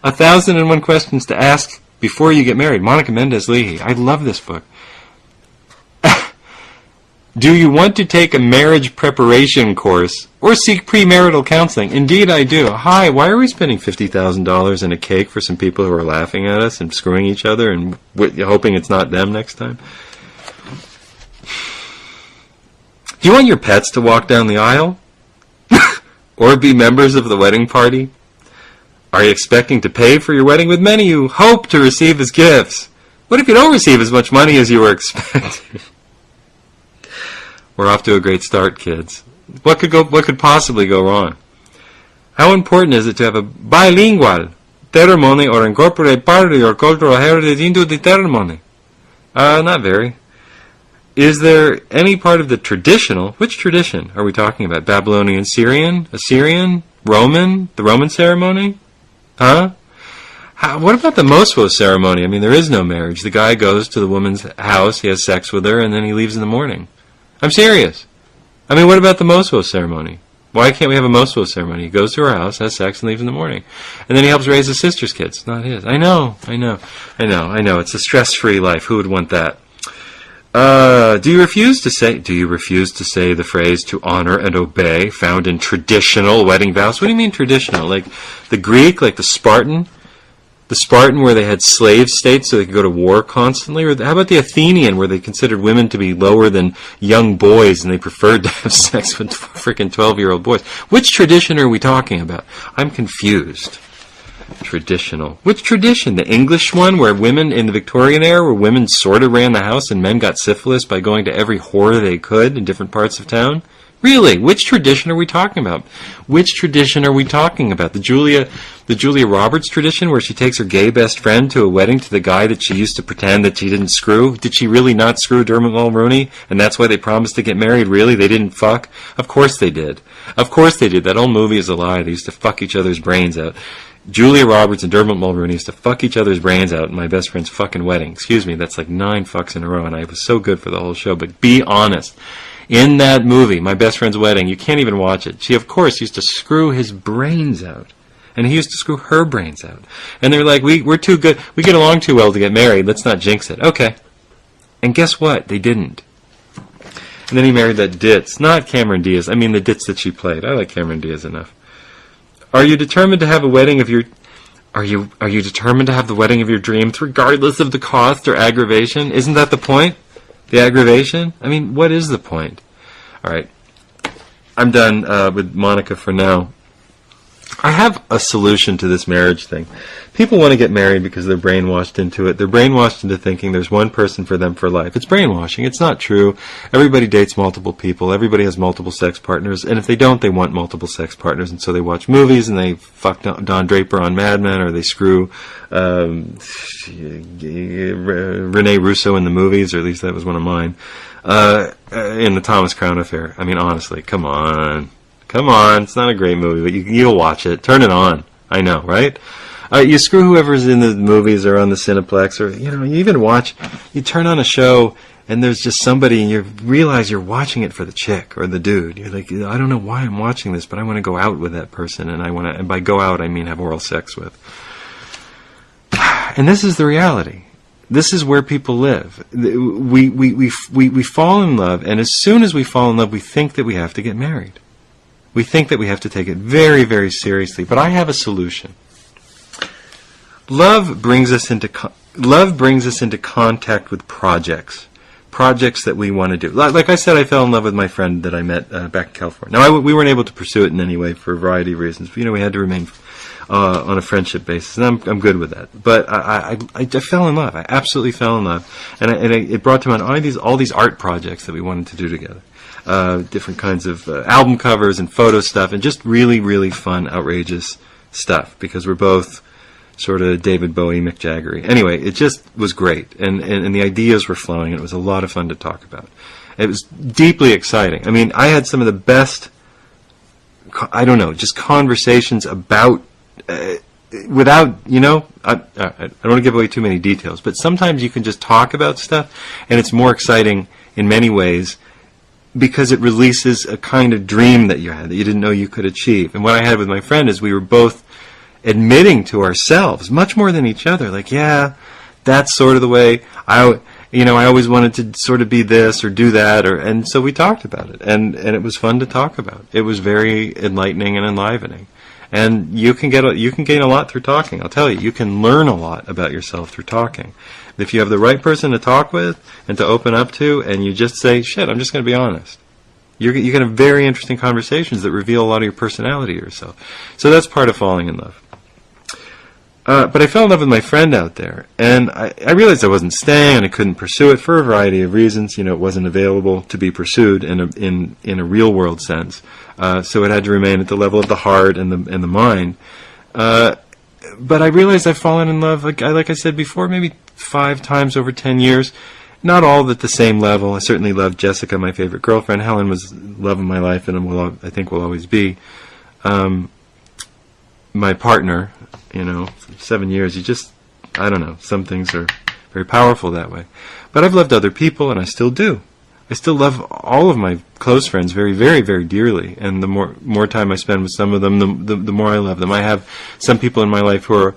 1,001 questions to ask before you get married. Monica Mendez Leahy. I love this book. Do you want to take a marriage preparation course or seek premarital counseling? Indeed, I do. Hi, why are we spending $50,000 in a cake for some people who are laughing at us and screwing each other and hoping it's not them next time? Do you want your pets to walk down the aisle? Or be members of the wedding party? Are you expecting to pay for your wedding with money you hope to receive as gifts? What if you don't receive as much money as you were expecting? We're off to a great start, kids. What could possibly go wrong? How important is it to have a bilingual ceremony or incorporate part of your cultural heritage into the ceremony? Not very. Is there any part of the traditional, which tradition are we talking about? Babylonian, Syrian, Assyrian, Roman, the Roman ceremony? Huh? What about the Moswo ceremony? I mean, there is no marriage. The guy goes to the woman's house, he has sex with her, and then he leaves in the morning. I'm serious. I mean, what about the Moswo ceremony? Why can't we have a Moswo ceremony? He goes to her house, has sex, and leaves in the morning. And then he helps raise his sister's kids, not his. I know. It's a stress-free life. Who would want that? Do you refuse to say the phrase "to honor and obey" found in traditional wedding vows? What do you mean traditional? Like the Greek, like the Spartan where they had slave states so they could go to war constantly? Or how about the Athenian where they considered women to be lower than young boys and they preferred to have sex with freaking 12-year-old boys? Which tradition are we talking about? I'm confused. Traditional. Which tradition? The English one where women in the Victorian era, where women sort of ran the house and men got syphilis by going to every whore they could in different parts of town? Really? Which tradition are we talking about? Which tradition are we talking about? The Julia Roberts tradition where she takes her gay best friend to a wedding to the guy that she used to pretend that she didn't screw? Did she really not screw Dermot Mulroney? And that's why they promised to get married? Really? They didn't fuck? Of course they did. Of course they did. That whole movie is a lie. They used to fuck each other's brains out. Julia Roberts and Dermot Mulroney used to fuck each other's brains out at my best friend's fucking wedding. Excuse me, that's like 9 fucks in a row, and I was so good for the whole show. But be honest. In that movie, My Best Friend's Wedding, you can't even watch it. She, of course, used to screw his brains out. And he used to screw her brains out. And they're like, we're too good. We get along too well to get married. Let's not jinx it. Okay. And guess what? They didn't. And then he married that ditz. Not Cameron Diaz. I mean the ditz that she played. I like Cameron Diaz enough. Are you determined to have a wedding of your... Are you determined to have the wedding of your dreams regardless of the cost or aggravation? Isn't that the point? The aggravation? I mean, what is the point? All right. I'm done with Monica for now. I have a solution to this marriage thing. People want to get married because they're brainwashed into it. They're brainwashed into thinking there's one person for them for life. It's brainwashing. It's not true. Everybody dates multiple people. Everybody has multiple sex partners. And if they don't, they want multiple sex partners. And so they watch movies and they fuck Don Draper on Mad Men, or they screw Rene Russo in the movies, or at least that was one of mine. in the Thomas Crown Affair. I mean, honestly, come on. It's not a great movie, but you'll watch it. Turn it on. I know, right? You screw whoever's in the movies or on the Cineplex, or you even watch. You turn on a show and there's just somebody, and you realize you're watching it for the chick or the dude. You're like, I don't know why I'm watching this, but I want to go out with that person, and and by go out I mean have oral sex with. And this is the reality. This is where people live. We fall in love, and as soon as we fall in love, we think that we have to get married. We think that we have to take it very, very seriously. But I have a solution. Love brings us into contact with projects that we want to do. Like I said, I fell in love with my friend that I met back in California. Now, we weren't able to pursue it in any way for a variety of reasons. But, we had to remain on a friendship basis, and I'm good with that. But I fell in love. I absolutely fell in love, and it brought to mind all these art projects that we wanted to do together. Different kinds of album covers and photo stuff, and just really, really fun, outrageous stuff, because we're both sort of David Bowie, Mick Jagger-y. Anyway, it just was great, and the ideas were flowing, and it was a lot of fun to talk about. It was deeply exciting. I mean, I had some of the best, just conversations about, without, I don't want to give away too many details, but sometimes you can just talk about stuff, and it's more exciting in many ways, because it releases a kind of dream that you had that you didn't know you could achieve. And what I had with my friend is we were both admitting to ourselves, much more than each other, like, yeah, that's sort of the way I always wanted to sort of be this or do that, and so we talked about it, and it was fun to talk about. It was very enlightening and enlivening, and you can gain a lot through talking. I'll tell you, you can learn a lot about yourself through talking. If you have the right person to talk with and to open up to, and you just say, shit, I'm just going to be honest, you can have very interesting conversations that reveal a lot of your personality to yourself. So that's part of falling in love. But I fell in love with my friend out there, and I realized I wasn't staying, and I couldn't pursue it for a variety of reasons. It wasn't available to be pursued in a real world sense. So it had to remain at the level of the heart and the mind. But I realized I've fallen in love, like I said before, maybe 5 times over 10 years. Not all at the same level. I certainly loved Jessica, my favorite girlfriend. Helen was the love of my life, and I think will always be. My partner, for 7 years, I don't know, some things are very powerful that way. But I've loved other people, and I still do. I still love all of my close friends very, very, very dearly, and the more time I spend with some of them, the more I love them. I have some people in my life who are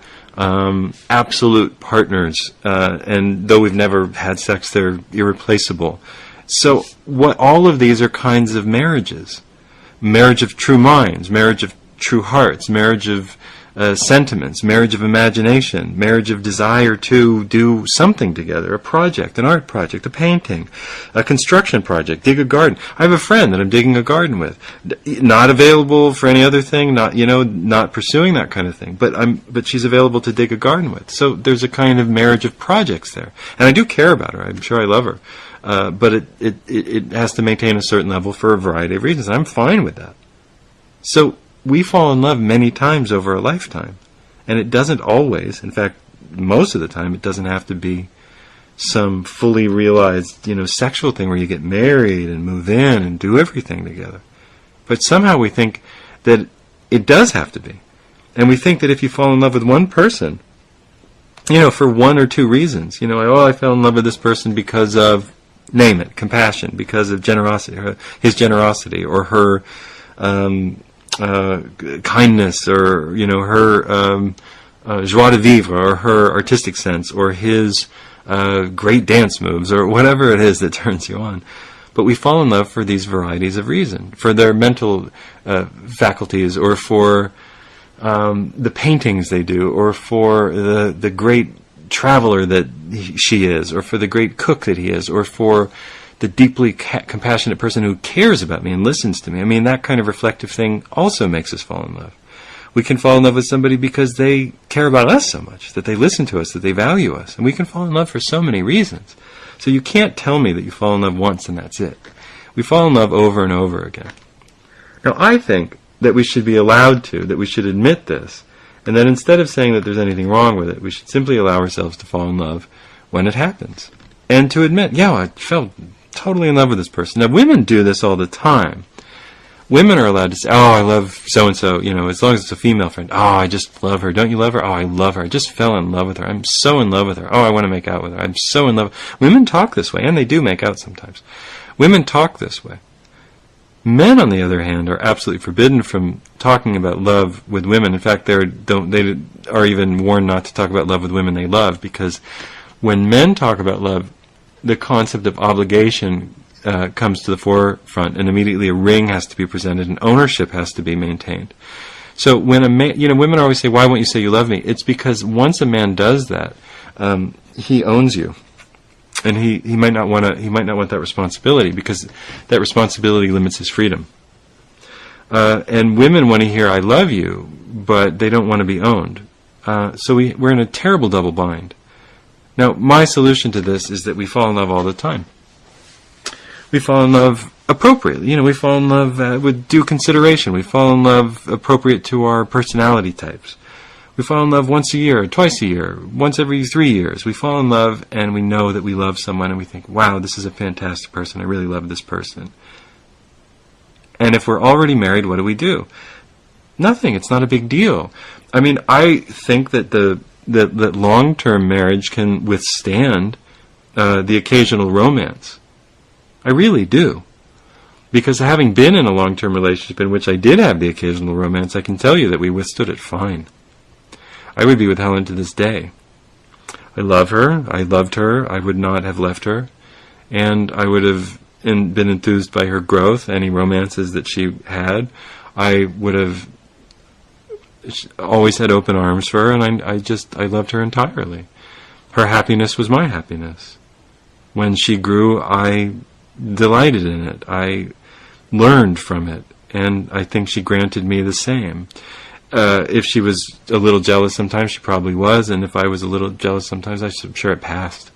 absolute partners, and though we've never had sex, they're irreplaceable. So all of these are kinds of marriages. Marriage of true minds, marriage of true hearts, marriage of sentiments, marriage of imagination, marriage of desire to do something together, a project, an art project, a painting, a construction project, dig a garden. I have a friend that I'm digging a garden with, not available for any other thing, not pursuing that kind of thing, but she's available to dig a garden with. So there's a kind of marriage of projects there, and I do care about her. I'm sure I love her, but it has to maintain a certain level for a variety of reasons. I'm fine with that. So we fall in love many times over a lifetime. And it doesn't always, in fact, most of the time, it doesn't have to be some fully realized, sexual thing where you get married and move in and do everything together. But somehow we think that it does have to be. And we think that if you fall in love with one person, for one or two reasons, I fell in love with this person because of, name it, compassion, because of generosity, his generosity, or her kindness, or her joie de vivre, or her artistic sense, or his great dance moves, or whatever it is that turns you on. But we fall in love for these varieties of reason, for their mental faculties, or for the paintings they do, or for the great traveler that she is, or for the great cook that he is, or for the deeply compassionate person who cares about me and listens to me. I mean, that kind of reflective thing also makes us fall in love. We can fall in love with somebody because they care about us so much, that they listen to us, that they value us. And we can fall in love for so many reasons. So you can't tell me that you fall in love once and that's it. We fall in love over and over again. Now, I think that we should be allowed to, that we should admit this, and that instead of saying that there's anything wrong with it, we should simply allow ourselves to fall in love when it happens. And to admit, yeah, I fell totally in love with this person. Now, women do this all the time. Women are allowed to say, oh, I love so-and-so, as long as it's a female friend. Oh, I just love her. Don't you love her? Oh, I love her. I just fell in love with her. I'm so in love with her. Oh, I want to make out with her. I'm so in love. Women talk this way, and they do make out sometimes. Women talk this way. Men, on the other hand, are absolutely forbidden from talking about love with women. In fact, they are even warned not to talk about love with women they love, because when men talk about love, the concept of obligation comes to the forefront, and immediately a ring has to be presented, and ownership has to be maintained. So when a man, women always say, "Why won't you say you love me?" It's because once a man does that, he owns you, and he might not want that responsibility, because that responsibility limits his freedom. And women want to hear "I love you," but they don't want to be owned. So we're in a terrible double bind. Now, my solution to this is that we fall in love all the time. We fall in love appropriately. We fall in love with due consideration. We fall in love appropriate to our personality types. We fall in love once a year, twice a year, once every 3 years. We fall in love and we know that we love someone and we think, wow, this is a fantastic person. I really love this person. And if we're already married, what do? Nothing. It's not a big deal. I mean, I think that that long-term marriage can withstand the occasional romance. I really do. Because having been in a long-term relationship in which I did have the occasional romance, I can tell you that we withstood it fine. I would be with Helen to this day. I love her. I loved her. I would not have left her. And I would have been enthused by her growth, any romances that she had. I would have always had open arms for her, and I loved her entirely. Her happiness was my happiness. When she grew, I delighted in it. I learned from it, and I think she granted me the same. If she was a little jealous sometimes, she probably was, and if I was a little jealous sometimes, I'm sure it passed.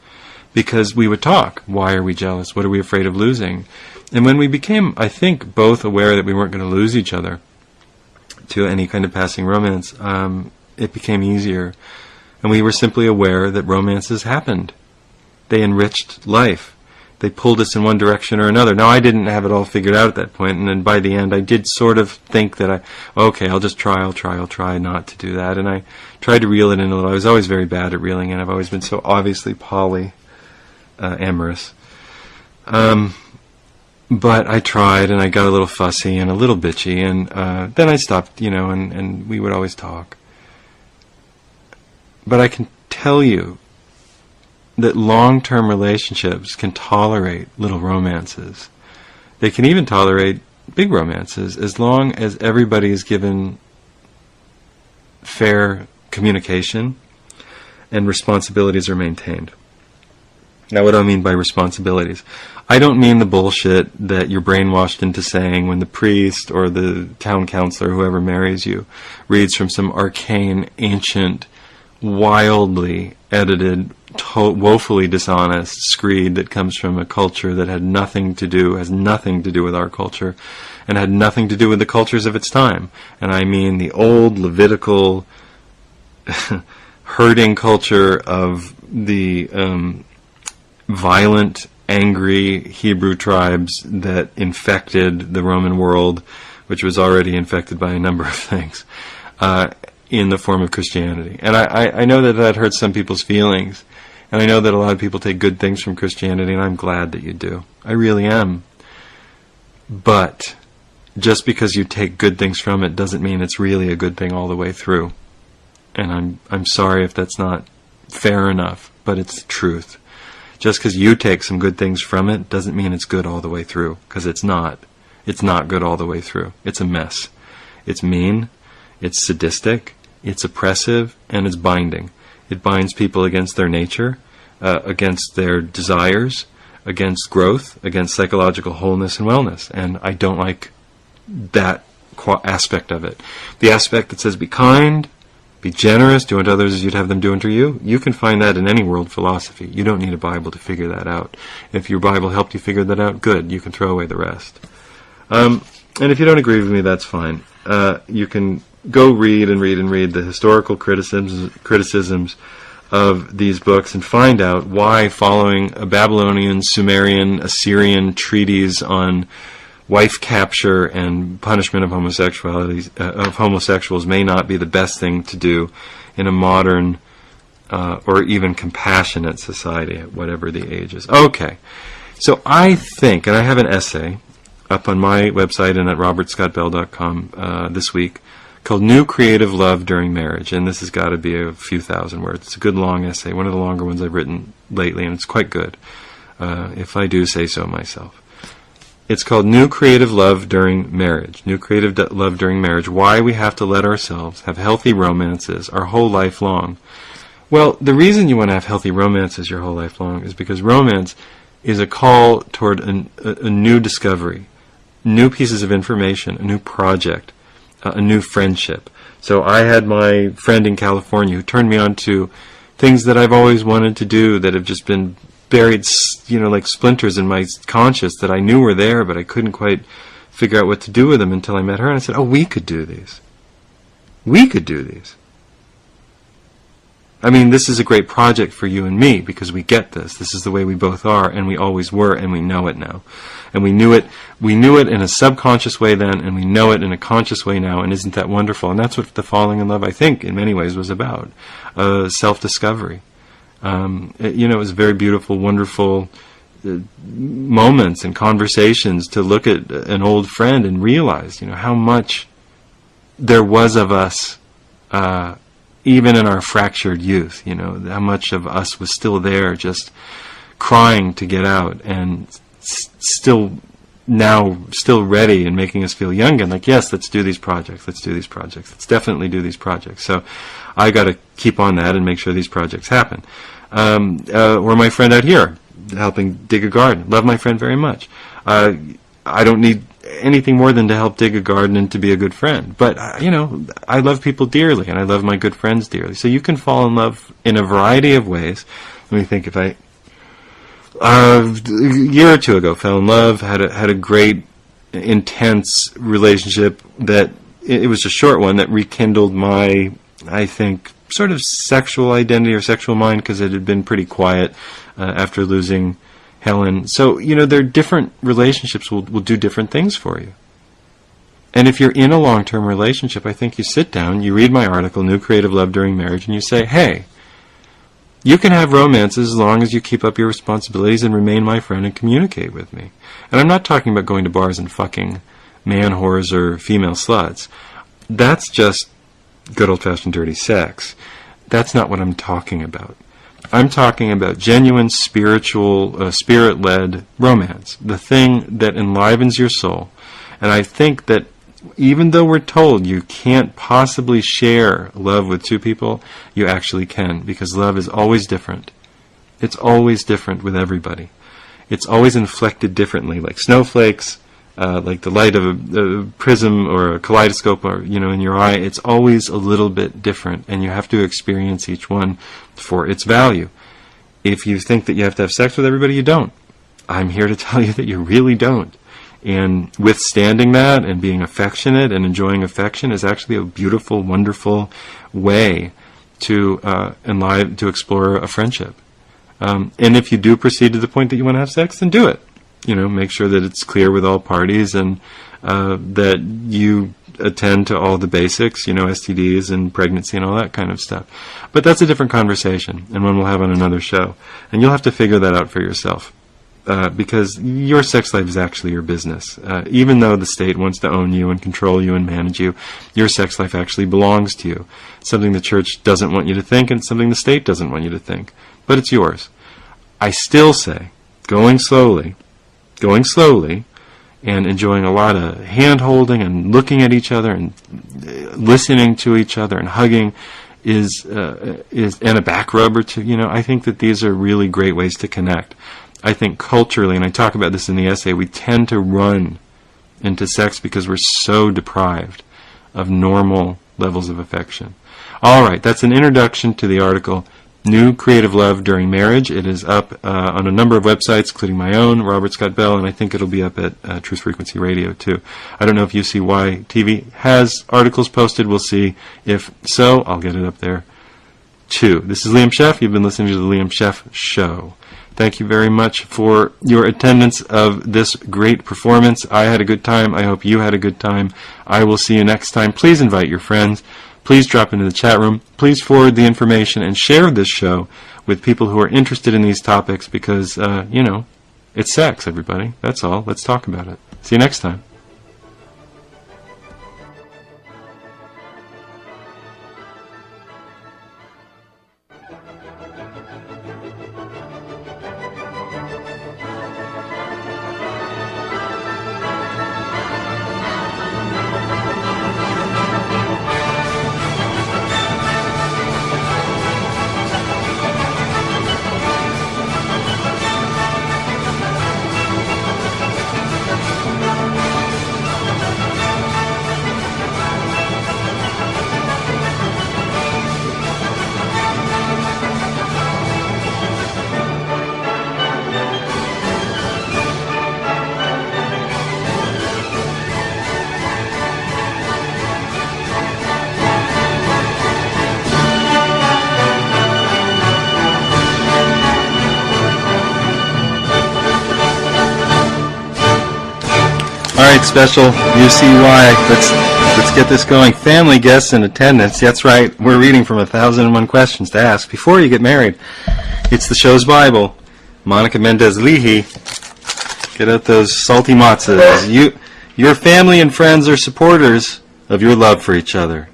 Because we would talk. Why are we jealous? What are we afraid of losing? And when we became, I think, both aware that we weren't going to lose each other to any kind of passing romance, it became easier. And we were simply aware that romances happened. They enriched life. They pulled us in one direction or another. Now, I didn't have it all figured out at that point, and then by the end, I did sort of think that I'll try not to do that. And I tried to reel it in a little. I was always very bad at reeling in. I've always been so obviously amorous. But I tried, and I got a little fussy and a little bitchy, and then I stopped, and we would always talk. But I can tell you that long-term relationships can tolerate little romances. They can even tolerate big romances as long as everybody is given fair communication and responsibilities are maintained. Now, what do I mean by responsibilities? I don't mean the bullshit that you're brainwashed into saying when the priest or the town councilor, whoever marries you, reads from some arcane, ancient, wildly edited, woefully dishonest screed that comes from a culture that has nothing to do with our culture, and had nothing to do with the cultures of its time. And I mean the old Levitical herding culture of the violent, angry Hebrew tribes that infected the Roman world, which was already infected by a number of things, in the form of Christianity. And I know that hurts some people's feelings, and I know that a lot of people take good things from Christianity, and I'm glad that you do. I really am. But just because you take good things from it doesn't mean it's really a good thing all the way through. And I'm sorry if that's not fair enough, but it's the truth. Just because you take some good things from it doesn't mean it's good all the way through, because it's not. It's not good all the way through. It's a mess. It's mean, it's sadistic, it's oppressive, and it's binding. It binds people against their nature, against their desires, against growth, against psychological wholeness and wellness. And I don't like that aspect of it. The aspect that says be kind, be generous, do unto others as you'd have them do unto you. You can find that in any world philosophy. You don't need a Bible to figure that out. If your Bible helped you figure that out, good. You can throw away the rest. And if you don't agree with me, that's fine. You can go read the historical criticisms of these books and find out why, following a Babylonian, Sumerian, Assyrian treatise on wife capture and punishment of homosexuals may not be the best thing to do in a modern or even compassionate society, whatever the age is. Okay, so I think, and I have an essay up on my website and at robertscottbell.com this week called New Creative Love During Marriage, and this has got to be a few thousand words. It's a good long essay, one of the longer ones I've written lately, and it's quite good, if I do say so myself. It's called New Creative Love During Marriage. New Creative Love During Marriage, Why We Have to Let Ourselves Have Healthy Romances Our Whole Life Long. Well, the reason you want to have healthy romances your whole life long is because romance is a call toward a new discovery, new pieces of information, a new project, a new friendship. So I had my friend in California who turned me on to things that I've always wanted to do that have just been buried, like splinters in my conscious that I knew were there, but I couldn't quite figure out what to do with them until I met her. And I said, oh, we could do these. We could do these. I mean, this is a great project for you and me because we get this. This is the way we both are, and we always were, and we know it now. And we knew it in a subconscious way then, and we know it in a conscious way now, and isn't that wonderful? And that's what the falling in love, I think, in many ways was about, self-discovery. It was very beautiful, wonderful moments and conversations to look at an old friend and realize, how much there was of us, even in our fractured youth, how much of us was still there, just crying to get out, and still ready and making us feel young and like, yes, let's do these projects, let's definitely do these projects. So I got to keep on that and make sure these projects happen. Or my friend out here helping dig a garden. Love my friend very much. I don't need anything more than to help dig a garden and to be a good friend. But, I love people dearly, and I love my good friends dearly. So you can fall in love in a variety of ways. Let me think. If I, a year or two ago, fell in love, had a great, intense relationship that, it was a short one that rekindled my, I think, sort of sexual identity or sexual mind, because it had been pretty quiet after losing Helen. So, there are different relationships will do different things for you. And if you're in a long-term relationship, I think you sit down, you read my article, New Creative Love During Marriage, and you say, hey, you can have romances as long as you keep up your responsibilities and remain my friend and communicate with me. And I'm not talking about going to bars and fucking man whores or female sluts. That's just good old-fashioned dirty sex. That's not what I'm talking about. I'm talking about genuine spiritual, spirit-led romance, the thing that enlivens your soul. And I think that even though we're told you can't possibly share love with two people, you actually can, because love is always different. It's always different with everybody. It's always inflected differently, like snowflakes, like the light of a prism or a kaleidoscope, or in your eye. It's always a little bit different, and you have to experience each one for its value. If you think that you have to have sex with everybody, you don't. I'm here to tell you that you really don't. And withstanding that and being affectionate and enjoying affection is actually a beautiful, wonderful way to explore a friendship. And if you do proceed to the point that you want to have sex, then do it. Make sure that it's clear with all parties, and that you attend to all the basics, STDs and pregnancy and all that kind of stuff. But that's a different conversation, and one we'll have on another show. And you'll have to figure that out for yourself. Because your sex life is actually your business. Even though the state wants to own you and control you and manage you, your sex life actually belongs to you. It's something the church doesn't want you to think, and it's something the state doesn't want you to think. But it's yours. I still say, going slowly, and enjoying a lot of hand-holding and looking at each other and listening to each other and hugging is and a back rub or two. I think that these are really great ways to connect. I think culturally, and I talk about this in the essay, we tend to run into sex because we're so deprived of normal levels of affection. All right, that's an introduction to the article, New Creative Love During Marriage. It is up on a number of websites, including my own, Robert Scott Bell, and I think it'll be up at Truth Frequency Radio, too. I don't know if UCY TV has articles posted. We'll see. If so, I'll get it up there 2. This is Liam Scheff. You've been listening to the Liam Scheff Show. Thank you very much for your attendance of this great performance. I had a good time. I hope you had a good time. I will see you next time. Please invite your friends. Please drop into the chat room. Please forward the information and share this show with people who are interested in these topics because, it's sex, everybody. That's all. Let's talk about it. See you next time. Special UCY. Let's get this going. Family guests in attendance. That's right. We're reading from 1001 Questions to Ask Before You Get Married. It's the show's Bible. Monica Mendez-Leahy. Get out those salty matzahs. Your family and friends are supporters of your love for each other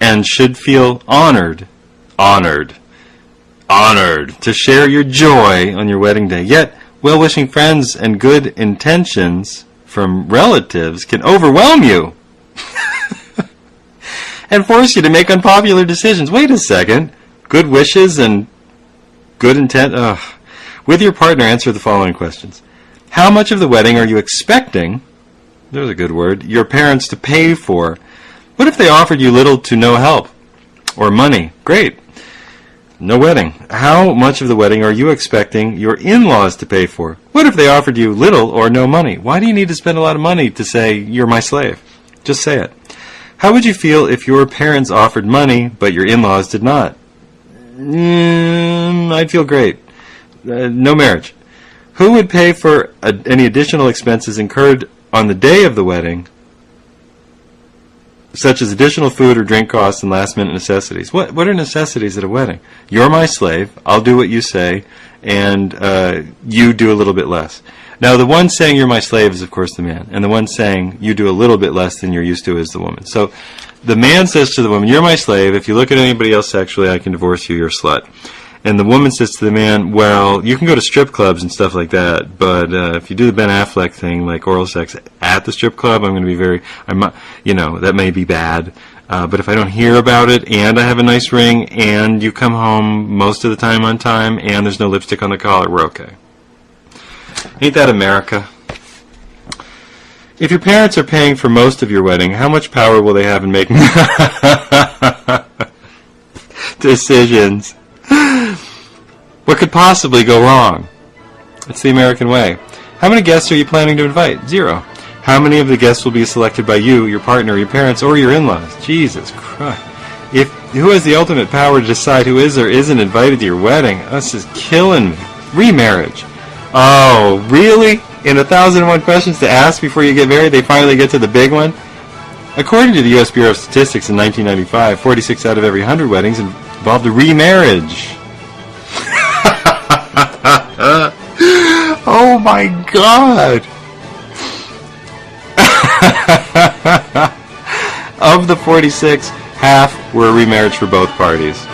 and should feel honored to share your joy on your wedding day. Yet, well-wishing friends and good intentions from relatives can overwhelm you and force you to make unpopular decisions. Wait a second. Good wishes and good intent. With your partner, answer the following questions. How much of the wedding are you expecting, there's a good word, your parents to pay for? What if they offered you little to no help or money? Great. No wedding. How much of the wedding are you expecting your in-laws to pay for? What if they offered you little or no money? Why do you need to spend a lot of money to say, you're my slave? Just say it. How would you feel if your parents offered money, but your in-laws did not? I'd feel great. No marriage. Who would pay for any additional expenses incurred on the day of the wedding, such as additional food or drink costs and last-minute necessities? What are necessities at a wedding? You're my slave, I'll do what you say, and you do a little bit less. Now, the one saying you're my slave is, of course, the man, and the one saying you do a little bit less than you're used to is the woman. So the man says to the woman, you're my slave, if you look at anybody else sexually, I can divorce you, you're a slut. And the woman says to the man, well, you can go to strip clubs and stuff like that, but if you do the Ben Affleck thing, like oral sex at the strip club, I'm going to be that may be bad. But if I don't hear about it, and I have a nice ring, and you come home most of the time on time, and there's no lipstick on the collar, we're okay. Ain't that America? If your parents are paying for most of your wedding, how much power will they have in making decisions? What could possibly go wrong? It's the American way. How many guests are you planning to invite? 0. How many of the guests will be selected by you, your partner, your parents, or your in-laws? Jesus Christ. Who has the ultimate power to decide who is or isn't invited to your wedding? This is killing me. Remarriage. Oh, really? In 1001 Questions to Ask Before You Get Married, they finally get to the big one? According to the U.S. Bureau of Statistics in 1995, 46 out of every 100 weddings involved a remarriage. Oh my God! Of the 46, half were a remarriage for both parties.